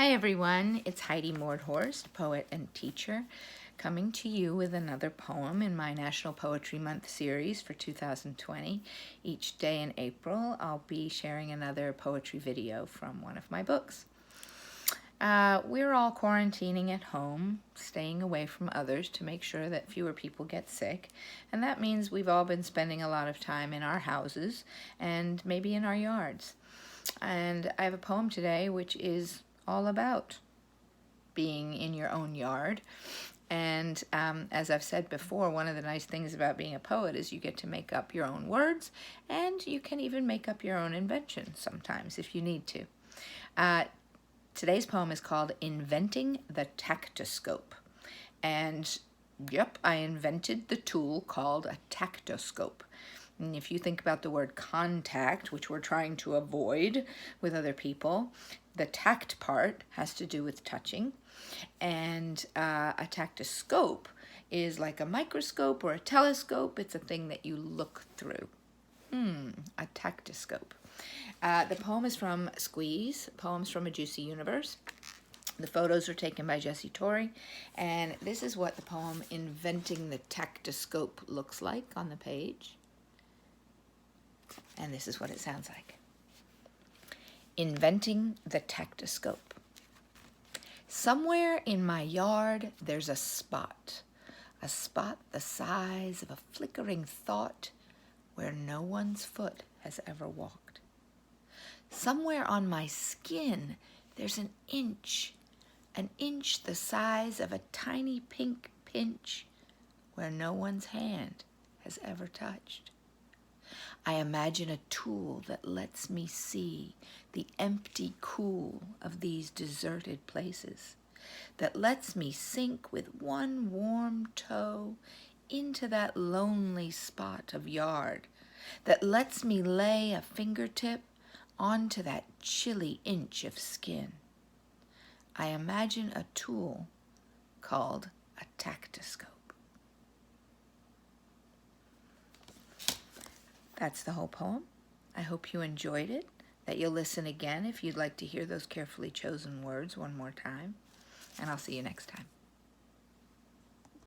Hi everyone, it's Heidi Mordhorst, poet and teacher, coming to you with another poem in my National Poetry Month series for 2020. Each day in April, I'll be sharing another poetry video from one of my books. We're all quarantining at home, staying away from others to make sure that fewer people get sick, and that means we've all been spending a lot of time in our houses and maybe in our yards. And I have a poem today which is all about being in your own yard. And as I've said before, one of the nice things about being a poet is you get to make up your own words, and you can even make up your own inventions sometimes if you need to. Today's poem is called Inventing the Tactoscope. And yep, I invented the tool called a tactoscope. And if you think about the word contact, which we're trying to avoid with other people, the tact part has to do with touching. And a tactoscope is like a microscope or a telescope. It's a thing that you look through. A tactoscope. The poem is from Squeeze, Poems from a Juicy Universe. The photos are taken by Jessie Torrey, and this is what the poem Inventing the Tactoscope looks like on the page. And this is what it sounds like. Inventing the Tactoscope. Somewhere in my yard there's a spot the size of a flickering thought where no one's foot has ever walked. Somewhere on my skin there's an inch the size of a tiny pink pinch where no one's hand has ever touched. I imagine a tool that lets me see the empty cool of these deserted places, that lets me sink with one warm toe into that lonely spot of yard, that lets me lay a fingertip onto that chilly inch of skin. I imagine a tool called a tactoscope. That's the whole poem. I hope you enjoyed it, that you'll listen again if you'd like to hear those carefully chosen words one more time, and I'll see you next time.